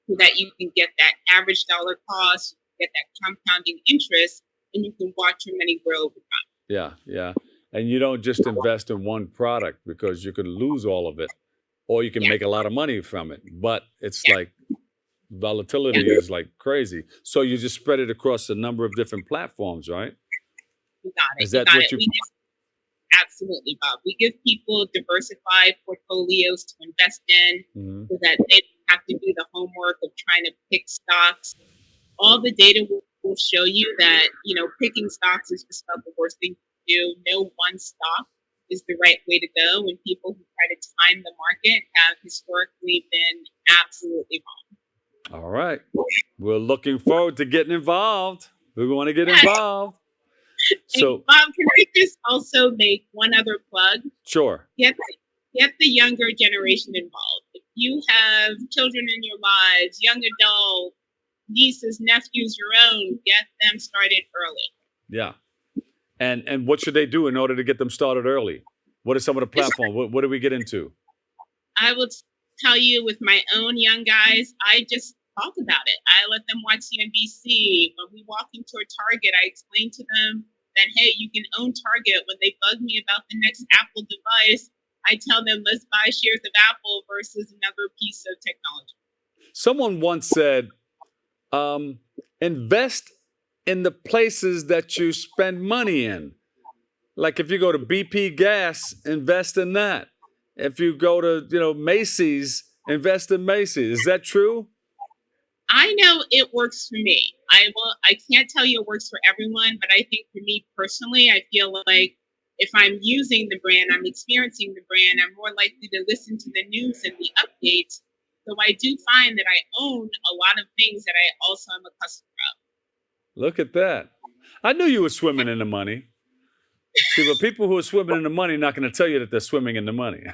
Speaker 9: so that you can get that average dollar cost, get that compounding interest, and you can watch your money grow over time.
Speaker 1: Yeah, yeah. And you don't just invest in one product because you can lose all of it or you can make a lot of money from it. But it's like volatility is like crazy. So you just spread it across a number of different platforms, right?
Speaker 9: You got it.
Speaker 1: Is that
Speaker 9: you got
Speaker 1: what
Speaker 9: it.
Speaker 1: you...
Speaker 9: Absolutely, Bob. We give people diversified portfolios to invest in so that they don't have to do the homework of trying to pick stocks. All the data will show you that, you know, picking stocks is just about the worst thing to do. No one stock is the right way to go, and people who try to time the market have historically been absolutely wrong.
Speaker 1: All right. We're looking forward to getting involved. We want to get involved. So,
Speaker 9: Bob, can I just also make one other plug?
Speaker 1: Sure.
Speaker 9: Get the younger generation involved. If you have children in your lives, young adults, nieces, nephews, your own, get them started early.
Speaker 1: Yeah. And what should they do in order to get them started early? What are some of the platforms? What do we get into?
Speaker 9: I will tell you, with my own young guys, I just talk about it. I let them watch CNBC. When we walk into a Target, I explain to them that, hey, you can own Target. When they bug me about the next Apple device, I tell them, let's buy shares of Apple versus another piece of technology.
Speaker 1: Someone once said, invest in the places that you spend money in. Like if you go to BP Gas, invest in that. If you go to, Macy's, invest in Macy's. Is that true?
Speaker 9: I know it works for me. I can't tell you it works for everyone, but I think for me personally, I feel like if I'm using the brand, I'm experiencing the brand, I'm more likely to listen to the news and the updates. So I do find that I own a lot of things that I also am a customer of.
Speaker 1: Look at that. I knew you were swimming in the money. See, but people who are swimming in the money are not going to tell you that they're swimming in the money.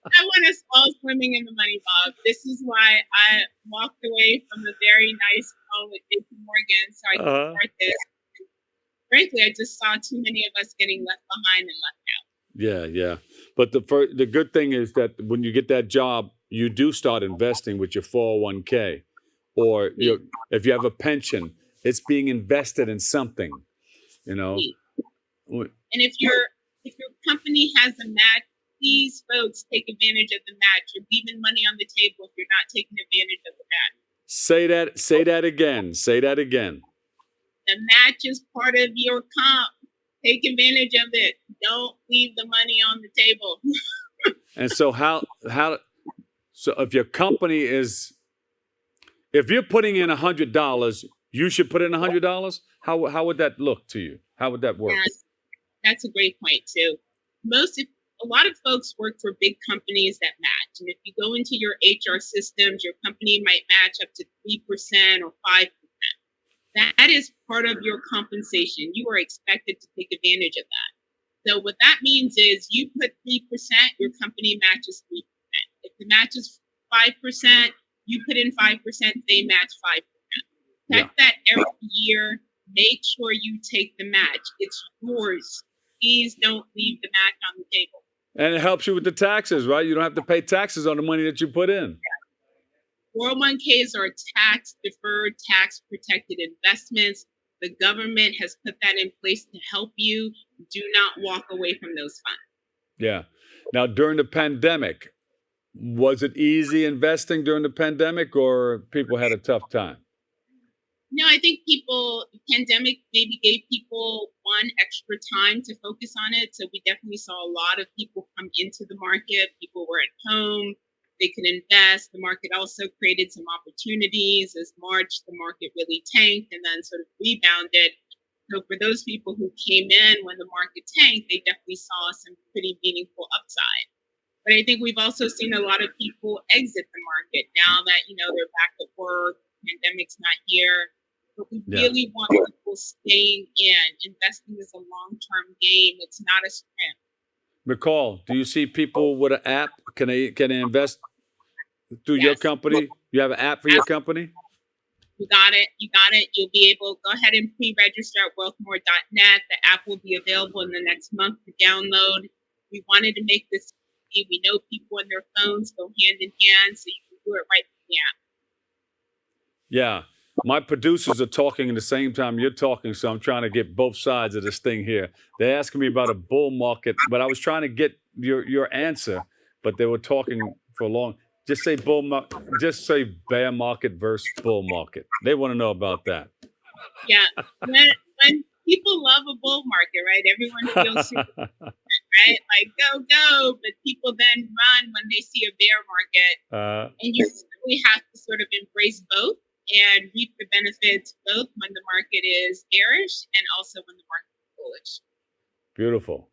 Speaker 9: I want us all swimming in the money, Bob. This is why I walked away from a very nice home with JP Morgan so I could start this. Frankly, I just saw too many of us getting left behind and left out.
Speaker 1: Yeah. But the good thing is that when you get that job, you do start investing with your 401k. Or if you have a pension, it's being invested in something, And
Speaker 9: if your company has a match, please, folks, take advantage of the match. You're leaving money on the table if you're not taking advantage of the match.
Speaker 1: Say that again. Say that again.
Speaker 9: The match is part of your comp. Take advantage of it. Don't leave the money on the table.
Speaker 1: And so so if your company if you're putting in $100, you should put in $100. How would that look to you? How would that work?
Speaker 9: That's a great point too. A lot of folks work for big companies that match. And if you go into your HR systems, your company might match up to 3% or 5%. That is part of your compensation. You are expected to take advantage of that. So what that means is you put 3%, your company matches 3%. If the match is 5%, you put in 5%, they match 5%. Check that every year. Make sure you take the match. It's yours. Please don't leave the match on the table.
Speaker 1: And it helps you with the taxes, right? You don't have to pay taxes on the money that you put in.
Speaker 9: 401ks are tax-deferred, tax-protected investments. The government has put that in place to help you. Do not walk away from those funds.
Speaker 1: Yeah. Now, during the pandemic, was it easy investing during the pandemic, or people had a tough time?
Speaker 9: No, I think the pandemic maybe gave people one extra time to focus on it. So we definitely saw a lot of people come into the market. People were at home. They could invest. The market also created some opportunities. As March, the market really tanked and then sort of rebounded. So for those people who came in when the market tanked, they definitely saw some pretty meaningful upside. But I think we've also seen a lot of people exit the market now that, they're back at work, pandemic's not here. But we
Speaker 1: Yeah.
Speaker 9: really want people staying in. Investing is a long-term game. It's not a sprint.
Speaker 1: McCall, do you see people with an app? Can they invest through your
Speaker 9: Yes.
Speaker 1: company? You have an app for your company?
Speaker 9: You got it. You got it. You'll be able go ahead and pre-register at wealthmore.net. The app will be available in the next month to download. We wanted to make this easy. We know people and their phones go hand in hand, so you can do it right from the app.
Speaker 1: Yeah. My producers are talking at the same time you're talking, so I'm trying to get both sides of this thing here. They're asking me about a bull market, but I was trying to get your answer, but they were talking for a long. Just say just say bear market versus bull market. They want to know about that.
Speaker 9: Yeah. When people love a bull market, right? Everyone feels super, right? Like go, but people then run when they see a bear market, and you really have to sort of embrace both and reap the benefits both when the market is bearish and also when the market is bullish.
Speaker 1: Beautiful.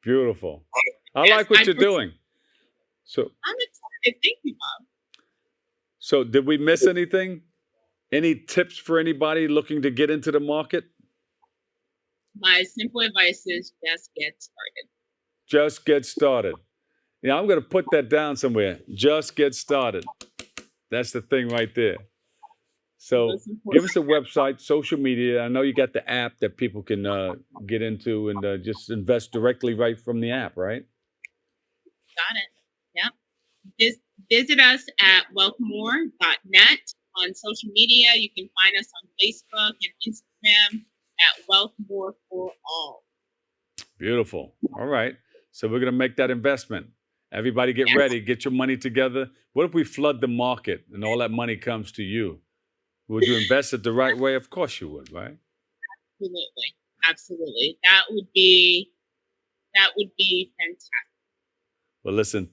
Speaker 1: Beautiful. I like what you're doing. So
Speaker 9: I'm excited. Thank you, Bob.
Speaker 1: So did we miss anything? Any tips for anybody looking to get into the market?
Speaker 9: My simple advice is just get started.
Speaker 1: Just get started. Yeah, I'm going to put that down somewhere. Just get started. That's the thing right there. So give us a website, social media. I know you got the app that people can get into and just invest directly right from the app, right?
Speaker 9: Got it. Yep. Visit us at wealthmore.net. On social media, you can find us on Facebook and Instagram at Wealthmore for All.
Speaker 1: Beautiful. All right. So we're going to make that investment. Everybody get ready. Get your money together. What if we flood the market and all that money comes to you? Would you invest it the right way? Of course you would, right?
Speaker 9: Absolutely. Absolutely. That would be fantastic.
Speaker 1: Well, listen,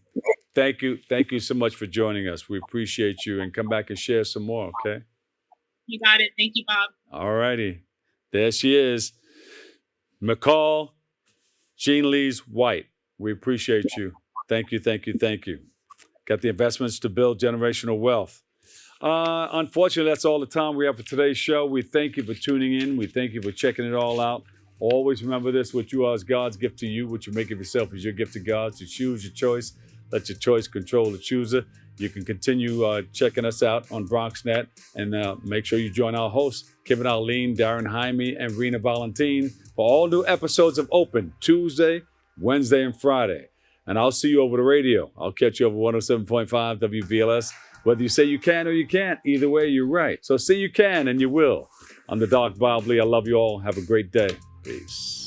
Speaker 1: thank you. Thank you so much for joining us. We appreciate you, and come back and share some more, okay?
Speaker 9: You got it. Thank you, Bob.
Speaker 1: All righty. There she is. McCall Jean Lee's White. We appreciate you. Thank you, thank you, thank you. Got the investments to build generational wealth. Unfortunately, that's all the time we have for today's show. We thank you for tuning in. We thank you for checking it all out. Always remember this: what you are is God's gift to you. What you make of yourself is your gift to God. So choose your choice. Let your choice control the chooser. You can continue checking us out on BronxNet, and make sure you join our hosts, Kevin Arlene, Darren Jaime, and Rena Valentine, for all new episodes of Open, Tuesday, Wednesday, and Friday. And I'll see you over the radio. I'll catch you over 107.5 WBLS. Whether you say you can or you can't, either way, you're right. So say you can and you will. I'm the Doc Bob Lee. I love you all. Have a great day. Peace.